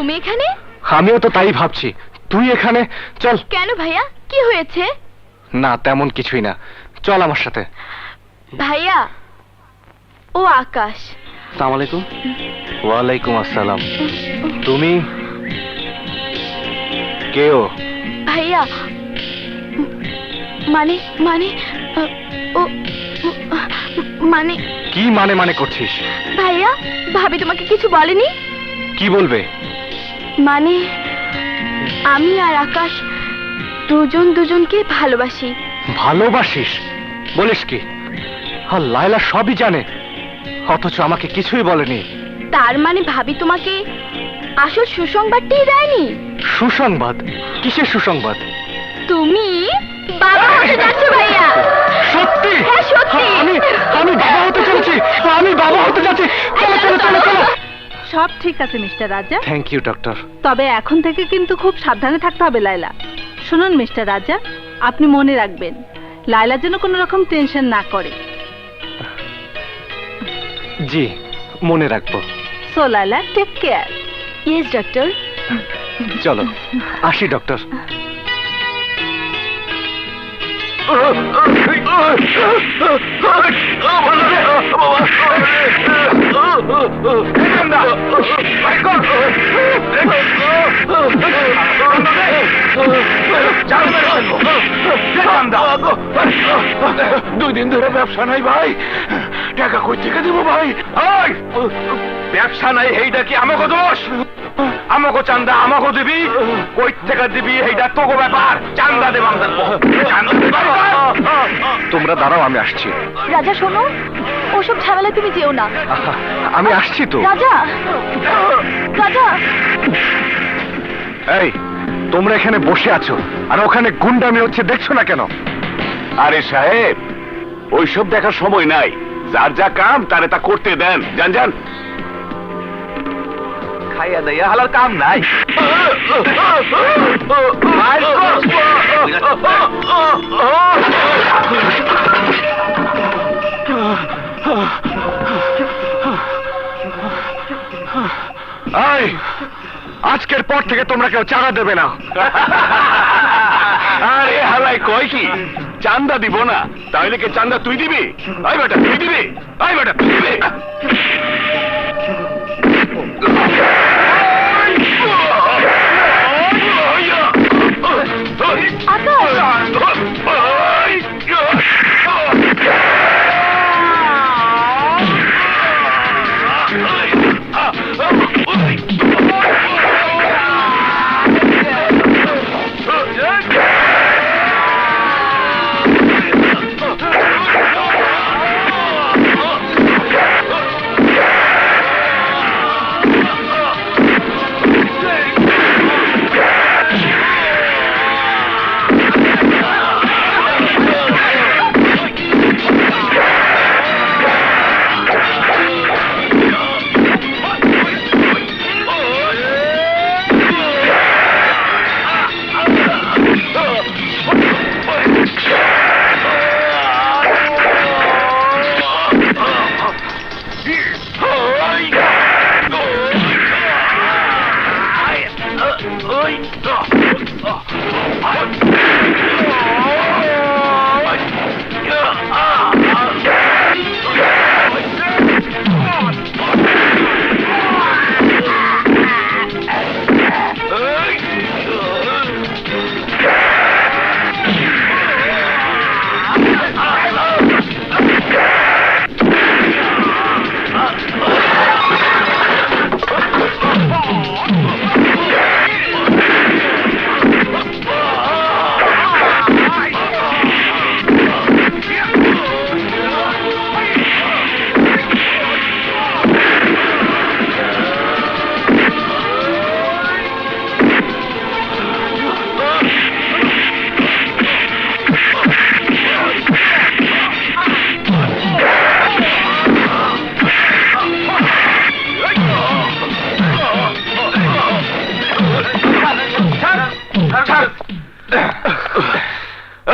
তুমি এখানে? আমিও তো তাই ভাবছি। তুই এখানে? চল। কেন ভাইয়া, কি হয়েছে? না, তেমন কিছুই না, চল আমার সাথে। ভাইয়া, ও আকাশ। আসসালামু আলাইকুম। ওয়ালাইকুম আসসালাম। তুমি কে? ও ভাইয়া, মানে মানে ও মানে কি মানে মানে করছিস? ভাইয়া, ভাবি তোমাকে কিছু বলেনি? কি বলবে? মানে আমি আর আকাশ দুজন দুজনকে ভালোবাসি। ভালোবাসিস? বলিস কি? আর লায়লা সবই জানে, অথচ আমাকে কিছুই বলেনি। তার মানে ভাবি তোমাকে আসল সুসংবাদটাই দেয়নি? সুসংবাদ? কিসের সুসংবাদ? তুমি বাবা হতে যাচ্ছ ভাইয়া। সত্যি? হ্যাঁ, সত্যি। আমি বাবা হতে চলেছি। আমি বাবা হতে যাচ্ছি। চলো চলো চলো চলো। সব ঠিক আছে মিস্টার রাজা, থ্যাংক ইউ ডক্টর। তবে এখন থেকে কিন্তু খুব সাবধানে থাকতে হবে লায়লা। শুনুন মিস্টার রাজা, আপনি মনে রাখবেন লায়লা যেন কোনো রকম টেনশন না করে। জি, মনে রাখবো। So Laila, take care. Yes doctor. চলো আসি ডক্টর। দুই দিন ধরে ব্যবসা নাই ভাই, টাকা কই থেকে দিব ভাই? ব্যবসা নাই এইটা কি আমাকে দোষ? আমাকে চান্দা আমাকে দিবি, কই থেকে দিবি এইটা তোকে ব্যাপার। চান্দা দেব তোমরা দাঁড়াও, আমি আসছি। রাজা শোনো, ওসব ঝামেলা তুমি যেও না। আহা, আমি আসছি তো। রাজা, রাজা। এই, তোমরা এখানে বসে আছো আর ওখানে গুন্ডামি হচ্ছে, দেখছো না কেন? আরে সাহেব, ওইসব দেখার সময় নাই। যার যা কাম তারে তা করতে দেন। যান যান। খাইয়া দাইয়া হালার কাম নাই। এই, আজকের পর থেকে তোমরা কেউ চাঁদা দেবে না। আরে হালাই কয় কি চান্দা দিব না? তাহলে কি চান্দা তুই দিবি? আই বেটা তুই দিবি? আই বেটা তুই দিবি?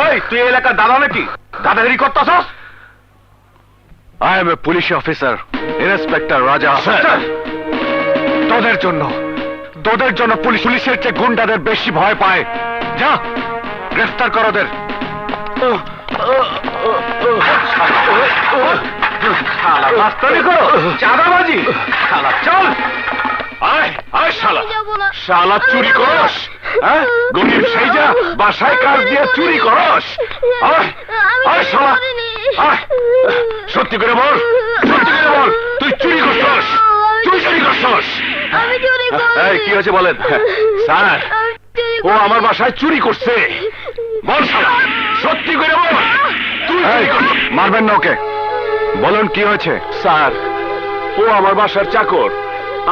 এই তুই এলাকার দাদা নাকি? দাদাগিরি করতেছস? I am a police officer, Inspector Raja. তোদের জন্য তোদের জন্য পুলিশের চেয়ে গুন্ডাদের বেশি ভয় পায়। যা, গ্রেফতার কর ওদের। শালা মাস্তানি করো, চাঁদাবাজি, শালা চল। আয় আয় শালা, আমি যাবো না। শালা চুরি করস, হ্যাঁ? গরিব সেই যা বাসায় কাজ দিয়ে চুরি করস। আয় আয় শালা, আয়। সত্যি করে বল, সত্যি করে বল, তুই চুরি করছস, তুই চুরি করছস। আমি চুরি করিনি। এই কি হয়েছে বলেন? স্যার, আমি চুরি ও আমার বাসায় চুরি করছে। বল শালা, সত্যি করে বল, তুই চুরি করছিস। মারবেন না ওকে, বলুন কি হয়েছে? স্যার, ও আমার বাসার চাকর,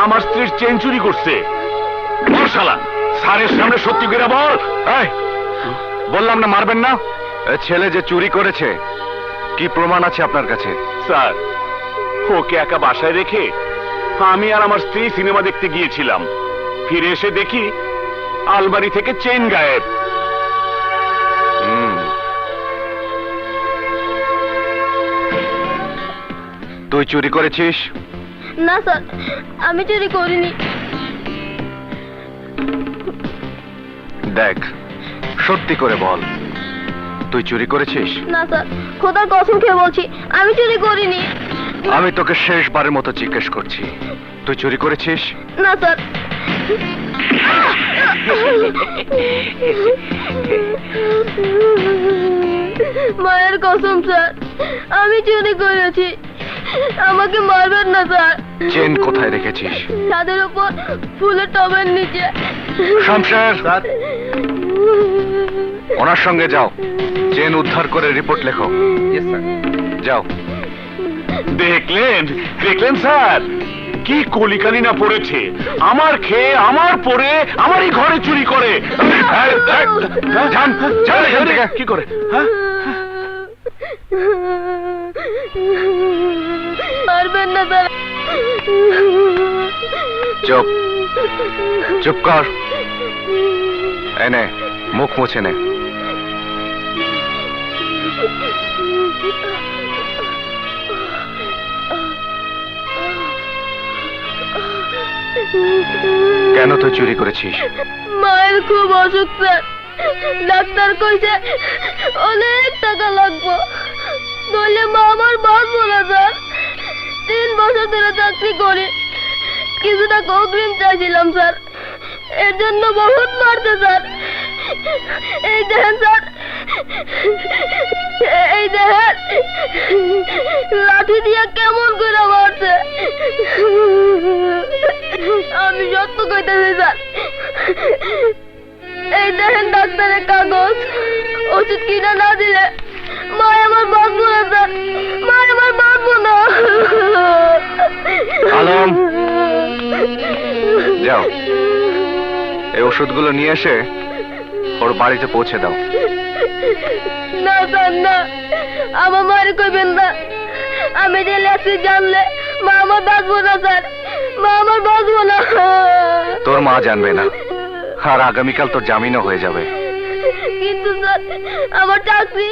আমার স্ত্রীর চেন চুরি করছে। বল শালা, স্যারের সামনে সত্যি করে বল। এই, বললাম না মারবেন না। এ ছেলে যে চুরি করেছে, কি প্রমাণ আছে আপনার কাছে? স্যার, ওকে একা বাসায় রেখে আমি আর আমার স্ত্রী সিনেমা দেখতে গিয়েছিলাম। ফিরে এসে দেখি আলমারি থেকে চেন গায়েব। তুই চুরি করেছিস? না স্যার, আমি চুরি করিনি। দেখ, সত্যি করে বল, তুই চুরি করেছিস? না স্যার, খোদার কসম খেয়ে বলছি, আমি চুরি করিনি। আমি তোকে শেষবারের মতো জিজ্ঞেস করছি, তুই চুরি করেছিস? না স্যার। মায়ের কসম স্যার, আমি চুরি করেছি, আমাকে মারবেন না স্যার। চেন কোথায় রেখেছিস? ছাদের উপর ফুলের টবের নিচে। শামশের, ওনার সঙ্গে যাও, চেন উদ্ধার করে রিপোর্ট লেখো। যাও। দেখলেন, দেখলেন স্যার, কি কলিকালি না পড়েছে। আমার খেয়ে, আমার পরে, আমারই ঘরে চুরি করে। যান, যান এখান থেকে। কি করে? হ্যাঁ, মারবেন না স্যার। চুপ, চুপ কর। এনে মুখ মুছে নে। কেন তুই চুরি করেছিস? মায়ের খুব অসুখ স্যার, ডাক্তার কইছে অনেক টাকা লাগবে, নইলে মা আমার বাঁচবো না স্যার। 3 বছর ধরে চাকরি করি, কিছু টাকা অগ্রিম চাইছিলাম স্যার, এর জন্য বহুত মারছে স্যার। এই দেখেন স্যার, এই দেখেন লাঠি দিয়ে কেমন করে মারছে। আমি সত্য কইতেছি স্যার, এই দেখেন ডাক্তারের কাগজ, ওষুধ কিনা না দিলে মা আমার বাঁচবো না স্যার, মা আমার বাঁচবো না। আলম, যাও, এই ওষুধগুলো নিয়ে এসে ওর বাড়িতে পৌঁছে দাও। না স্যার, না, আমার মায়ের কইবেন না। আমি যে লেছি জানলে মা আমার বাঁচবো না স্যার, মা আমার বাঁচবো না। তোর মা জানবে না, আর আগামীকাল তোর জামিনও হয়ে যাবে। কিন্তু স্যার, আমার চাকরি